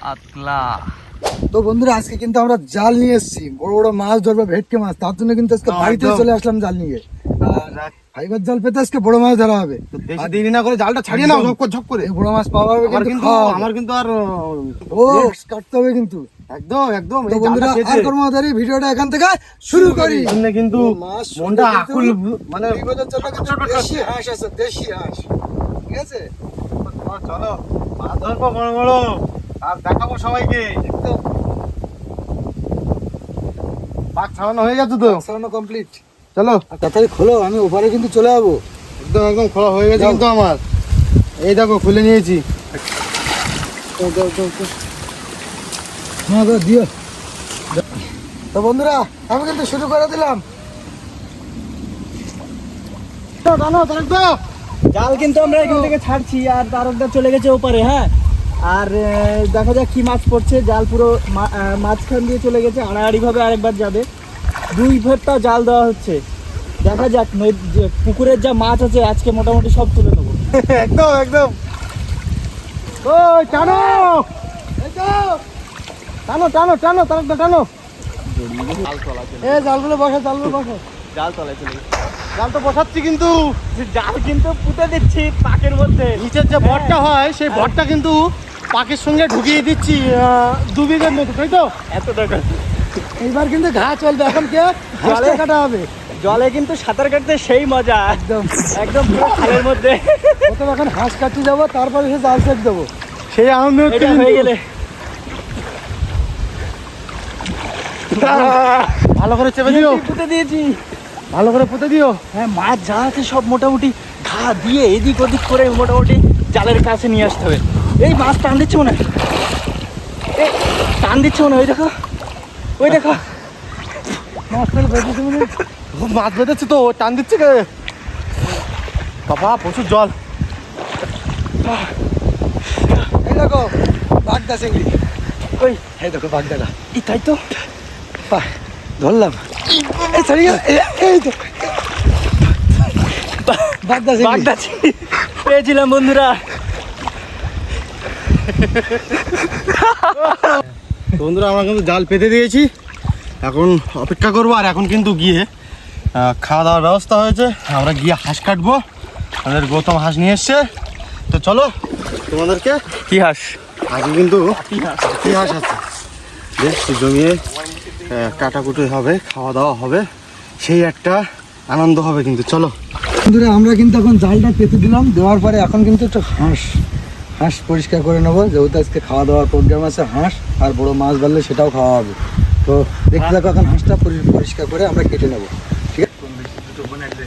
কাতলা। তো বন্ধুরা আজকে কিন্তু আমরা জাল নিয়ে এসেছি, বড় বড় মাছ ধরবো, ভেটকি মাছ। তার জন্য কিন্তু আজকে বাড়িতে চলে আসলাম জাল নিয়ে। আর ফাইবার জাল পেতে আজকে বড় মাছ ধরা হবে। বেশি দেরি না করে জালটা ছাড়িয়ে নাও ঝপ করে। বড় মাছ পাওয়া হবে আমার কিন্তু আর ও কাটতে হবে কিন্তু একদম একদম। তো বন্ধুরা আর কোনো দেরি, ভিডিওটা এখান থেকে শুরু করি। কিন্তু মনটা আকুল, মানে দেশি হাঁস আছে, দেশি হাঁস, ঠিক আছে? চলো মাছ ধরবো বড় বড়, আর দেখাবো সবাইকে। পাক ছাড়ানো হয়ে গেছে তো? সারানো কমপ্লিট। চলো তাড়াতাড়ি খোলো, আমি ওপারে কিন্তু চলে যাবো। একদম একদম খোলা হয়ে গেছে কিন্তু আমার। এই দেখো খুলে নিয়েছি। হ্যাঁ দিও। তো বন্ধুরা আমি কিন্তু শুরু করে দিলাম। জাল কিন্তু আমরা এখান থেকে ছাড়ছি, আর তারকদা চলে গেছে ওপারে। হ্যাঁ, আর দেখা যাক কি মাছ পড়ছে। জাল পুরো মাঝখান দিয়ে চলে গেছে, আড়াআড়ি ভাবে আরেকবার যাবে। 2 ভেটটা জাল দেওয়া হচ্ছে। দেখা যাক পুকুরের যা মাছ আছে আজকে মোটামুটি সব তুলে নেবো। একদম একদম। ওই টানো টানো টানো টানো তারকদা টানো। এ জালগুলো বসে, জালগুলো বসে। জাল তলায় চলে গেছে। জাল তো বসাচ্ছি কিন্তু জাল কিন্তু পুঁতে দিচ্ছি পাকের মধ্যে। নিচের যে ভরটা হয় সেই ভরটা কিন্তু পাকের সঙ্গে ঢুকিয়ে দিচ্ছি 2 বিঘের মতো, তাই তো? এত টাকা এইবার কিন্তু ঘা চলবে, এখন কে জলে কাটা হবে। জলে কিন্তু সাঁতার কাটতে সেই মজা, একদম একদম পুরো খালের মধ্যে। প্রথম এখন হাঁস কাটতে যাবো, তারপরে সে জাল সেট দেবো। সেই আনন্দ এটা হয়ে গেলে ভালো করে চেপে দিও, পুঁতে দিয়েছি। ভালো করে পুঁতে দিও। হ্যাঁ, মাছ যা আছে সব মোটামুটি ঘা দিয়ে এদিক ওদিক করে মোটামুটি জালের কাছে নিয়ে আসতে হবে। এই মাছ টান দিচ্ছে মনে হয়, এই টান দিচ্ছে মনে হয়। ওই দেখো, ওই দেখো মাছটা বেঁধেছে মানে মাছ বেঁধেছে তো, টান দিচ্ছে কে? বাবা প্রচুর জল। এই দেখো বাগদা চিংড়ি, ওই এই দেখো বাগদাটা। এই তাই তো ধরলাম, এই ছাড়ি গেল, এই তো বাগদা চিংড়ি। বাগদা চিংড়ি পেয়েছিলাম বন্ধুরা। বন্ধুরা আমরা কিন্তু জাল পেতে দিয়েছি, এখন অপেক্ষা করবো। আর এখন কিন্তু গিয়ে খাওয়া দাওয়ার ব্যবস্থা হয়েছে, আমরা গিয়ে হাঁস কাটবো। আমাদের গৌতম হাঁস নিয়ে এসছে। তো চলো তোমাদেরকে কি হাঁস? আজকে কিন্তু কি হাঁস আছে বেশ জমিয়ে কাটাকুটি হবে, খাওয়া দাওয়া হবে, সেই একটা আনন্দ হবে কিন্তু। চলো বন্ধুরা আমরা কিন্তু এখন জালটা পেতে দিলাম, দেওয়ার পরে এখন কিন্তু একটু হাঁস পরিষ্কার করে নেবো, যেহেতু আজকে খাওয়া দাওয়ার প্রোগ্রাম আছে। হাঁস আর বড় মাছ ধরলে সেটাও খাওয়া হবে। তো দেখতে থাকো, এখন হাঁসটা পরিষ্কার করে আমরা কেটে নেবো, ঠিক আছে?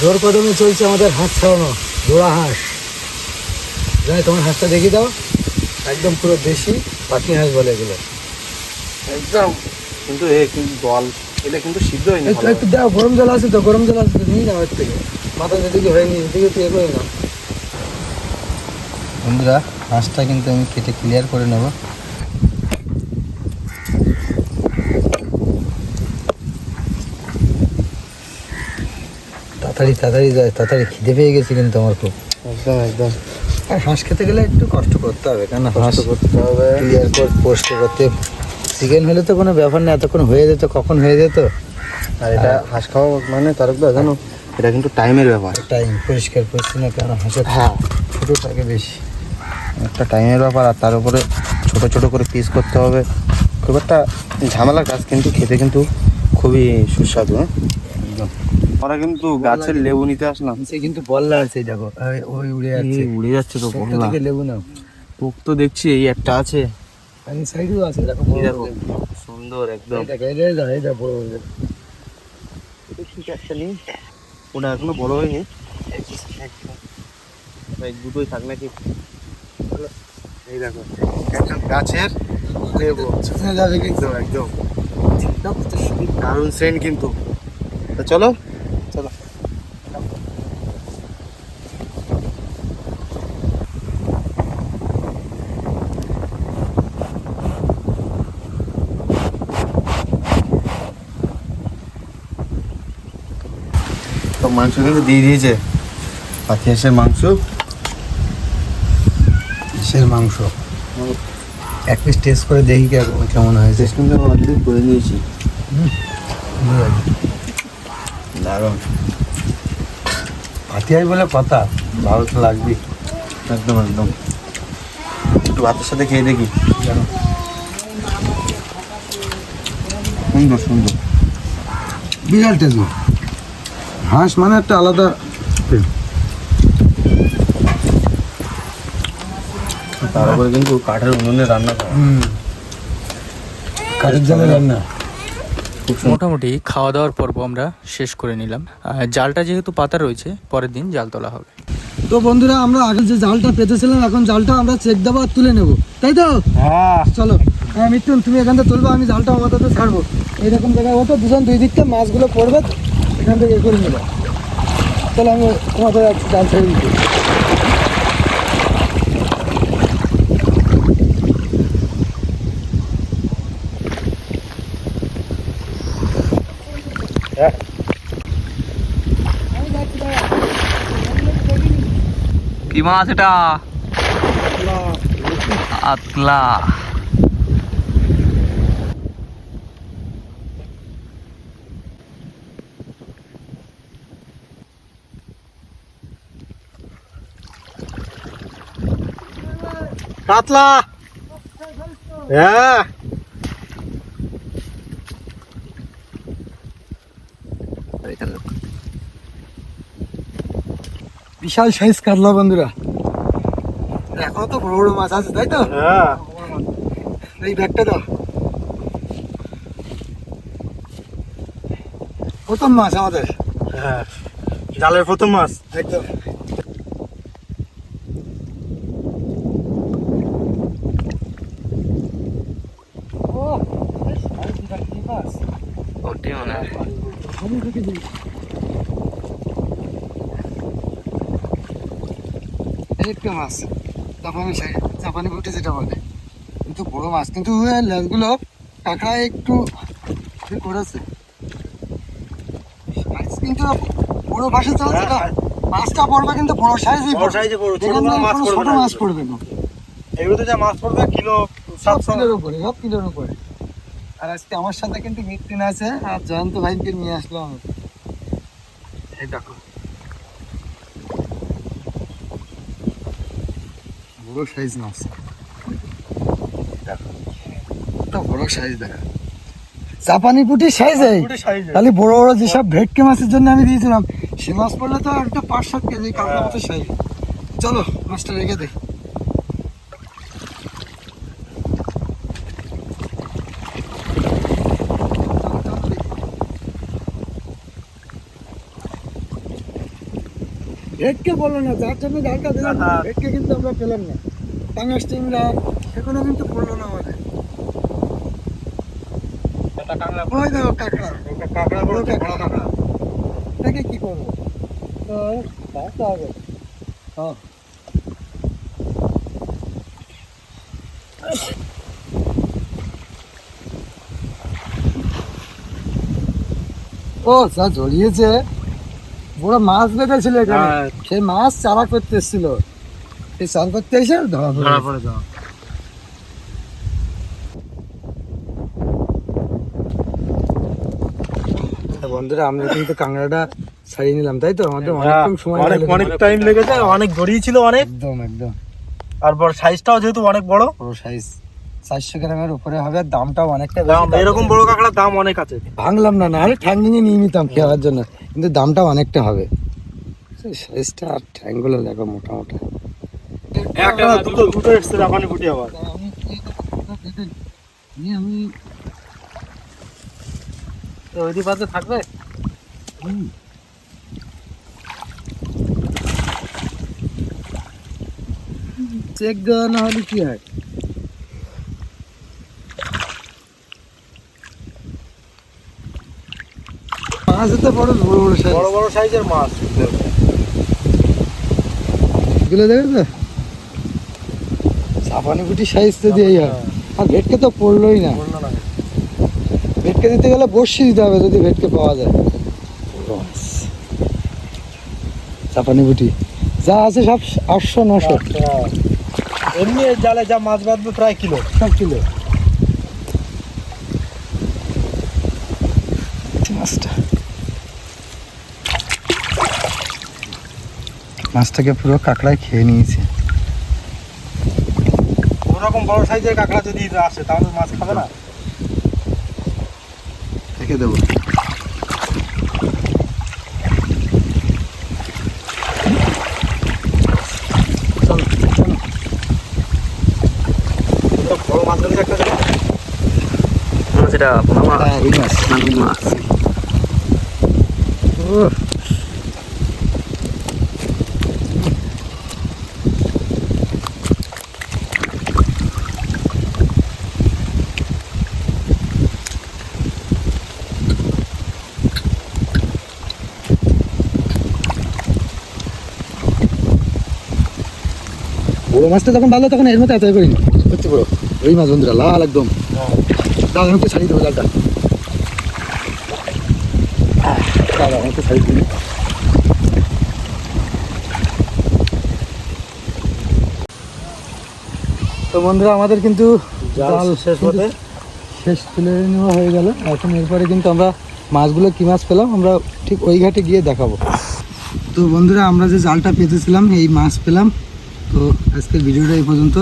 জোর কদমে চলছে আমাদের হাঁস খাওয়ানো, জোড়া হাঁস। যাই তোমার হাঁসটা দেখিয়ে দাও, একদম পুরো দেশি পাখি হাঁস বলে এগুলো। একদম। কিন্তু জল এটা কিন্তু সিদ্ধ হয়নি। একটু দাও, গরম জল আছে তো, গরম জল আছে তো, নিয়ে যাও এর থেকে। মাথা যেদিকে হয়নি এদিকে তো এ করে নাও। বন্ধুরা হাঁসটা কিন্তু আমি কেটে ক্লিয়ার করে নেব। তাড়াতাড়ি যায়, তাড়াতাড়ি খিদে পেয়ে গেছে কিন্তু আমার খুব। একদম একদম। আর হাঁস খেতে গেলে একটু কষ্ট করতে হবে, কেন হাঁস করতে হবে, ক্লিয়ার পরিষ্কার করতে। চিকেন হলে তো কোনো ব্যাপার না, এতক্ষণ হয়ে যেত, কখন হয়ে যেত। আর এটা হাঁস খাওয়া মানে তারকদা জানো এটা কিন্তু টাইমের ব্যাপার। টাইম পরিষ্কার পরিচ্ছন্ন, কেন হাঁসের ছোটো থাকে বেশি, একটা টাইমের ব্যাপার। আর তার উপরে ছোট ছোট করে পিস করতে হবে, খুব একটা ঝামেলার কাজ, কিন্তু খেতে কিন্তু খুবই সুস্বাদু। একদম। আমরা কিন্তু গাছের লেবু নিতে আসলাম। সে কিন্তু বল্লা আছে, দেখো ওই উড়ে যাচ্ছে, উড়ে যাচ্ছে তো ওটা থেকে লেবু নাও। পোক তো দেখছি এই একটা আছে, এই সাইডেও আছে, দেখো দেখো সুন্দর একদম। এটা বড় হয়ে যাবে। ঠিক আছে, ওটা এখনো বড় হয়নি, দুটোই থাক নাকি। এই দেখো একটা গাছের লেবু যাবে কিন্তু একদম দারুণ সেন্ট কিন্তু। তো চলো চলো। তো মাংস কিন্তু দিয়ে দিয়েছে, পাখি হাঁসের মাংস। হাঁসের মাংস এক পিস টেস্ট করে দেখি কেমন হয়েছে। টেস্ট কিন্তু অলরেডি করে নিয়েছি। দারুণ পাতিয়াই বলে কথা, ভালো তো লাগবে। একদম একদম, একটু ভাতের সাথে খেয়ে দেখি। সুন্দর সুন্দর, বিরাট টেস্ট। হাঁস মানে একটা আলাদা তারপরে কিন্তু কাঠের উনুনে রান্না করা, কাঠের জালে রান্না। মোটামুটি খাওয়া দাওয়ার পর্ব আমরা শেষ করে নিলাম। জালটা যেহেতু পাতা রয়েছে, পরের দিন জাল তোলা হবে। তো বন্ধুরা, আমরা আগে যে জালটা পেতেছিলাম এখন জালটা আমরা চেক দেবো আর তুলে নেবো, তাই তো? হ্যাঁ চলো। হ্যাঁ মিথুন, তুমি এখান থেকে তুলবো, আমি জালটা আমাদের ছাড়বো। এইরকম জায়গায় হতো দুজন দুই দিকটা মাছগুলো পড়বে, এখান থেকে করে নেবো। চলো আমি তোমাদের জাল ছেড়ে দিচ্ছি। কি মাছ এটা? আতলা। কাতলা। হ্যাঁ বিশাল সাইজ কাতলা বন্ধুরা, এখনো তো বড় বড় মাছ আছে, তাই তো? হ্যাঁ, এই ব্যাগটা দাও। প্রথম মাছ আমাদের, হ্যাঁ জালের প্রথম মাছ একদম। একটা মাছ জাপানি পুঁটি যেটা বলে, কিন্তু বড় মাছ, কিন্তু লেজগুলো কাঁকড়া একটু করেছে। মাছ কিন্তু বড় বাসে চলছে না, মাছটা পড়বে কিন্তু বড় সাইজই বড় সাইজে পড়বে, ছোট এখানে মাছ কোনো পড়বে ছোট না। মাছ পড়বে না, এগুলোতে যা মাছ পড়বে কিলো সব 700। কিলোর উপরে, সব কিলোর উপরে। আর আজকে আমার সাথে কিন্তু মিথিন আছে আর জয়ন্ত ভাইকে নিয়ে আসলাম। এই দেখো বড় সাইজ মাছ, দেখো কত বড় সাইজ। দেখা জাপানি পুঁটির সাইজ, খালি বড় বড় যেসব ভেটকে মাছের জন্য আমি দিয়েছিলাম, সে মাছ পড়লে তো একটা 5-7 কেজি কাঁকড়া মতো সাইজ। চলো মাছটা রেখে দেই। ভেটকে বললো না, যার জন্য জালটা দিলাম ভেটকে কিন্তু আমরা পেলাম না। পাঙাশ চিংড়া সেগুলো কিন্তু পড়লো না আমাদের। ওই দেখো কাঁকড়া, কাঁকড়া বড় বড় কাঁকড়া। কাঁকড়া। এটাকে কি করবো? তো ভাবতে হবে। হ্যাঁ ও যা জড়িয়েছে, বড় মাছ বেঁধেছিল এখানে, হ্যাঁ। সেই মাছ চারা করতে এসেছিল, সেই চার করতে এসে ধরা ধরা পড়ে। পড়ে যাও। বন্ধুরা আমরা কিন্তু কাঁকড়াটা ছাড়িয়ে নিলাম, তাই তো? আমাদের হ্যাঁ, অনেকক্ষণ সময় অনেক টাইম লেগেছে, অনেক গড়িয়েছিল অনেক। একদম একদম আর বড় সাইজটাও যেহেতু অনেক বড়, বড় সাইজ, 400 গ্রামের উপরে হবে, আর দামটাও অনেকটা দাম বেশি। এরকম বড় কাঁকড়ার দাম অনেক আছে। ভাঙলাম না, নাহলে ঠ্যাং ভেঙে নিয়ে নিতাম খাওয়ার জন্য, কিন্তু দামটাও অনেকটা হবে। সাইজটা আর ঠ্যাংগুলো দেখো মোটা মোটা। একটা দুটো এসছে জাপানি পুঁটি আবার। আমি ওই পাশে থাকবে। চেক দেওয়া না হলে কি হয়? মাছ তো বড় বড় বড় সাইজ, বড় বড় সাইজের মাছ। এগুলো দেখো তো, জাপানি পুঁটি সাইজ তো দিয়েই হয়। আর ভেটকে তো পড়লোই না, বললো না। ভেটকে দিতে গেলে বড়শি দিতে হবে যদি ভেটকে পাওয়া যায়। জাপানি পুঁটি যা আছে সব 800-900। এমনি এই জালে যা মাছ বাঁধবে প্রায় কিলো। সব কিলো মাছটাকে পুরো কাঁকড়ায় খেয়ে নিয়েছে। ওরকম বড় সাইজের কাঁকড়া যদি আসে তাহলে মাছ খাবে না। রেখে দেবো। বড় মাছ ধরে একটা দেবো। সেটা হ্যাঁ, রুই মাছ। উহ, বড় মাছটা যখন ভালো তখন এর মতো এত করিনি, সত্যি বড় রুই মাছ বন্ধুরা, লাল একদম। দাদা আমাকে ছাড়িয়ে দেবো জালটা, দাদা আমাকে ছাড়িয়ে দিবি। তো বন্ধুরা আমাদের কিন্তু জাল শেষ হতে শেষ তুলে নেওয়া হয়ে গেল। এখন এরপরে কিন্তু আমরা মাছগুলো কী মাছ পেলাম আমরা ঠিক ওই ঘাটে গিয়ে দেখাবো। তো বন্ধুরা আমরা যে জালটা পেতেছিলাম এই মাছ পেলাম। তো আজকের ভিডিওটা এই পর্যন্ত।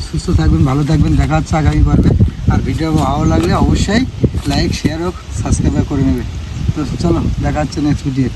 সুস্থ থাকবেন, ভালো থাকবেন, দেখা হচ্ছে আগামী পর্বে। আর ভিডিও ভালো লাগলে অবশ্যই লাইক, শেয়ার ও সাবস্ক্রাইব করে নেবে। তো চলো দেখা হচ্ছে নেক্সট ভিডিও।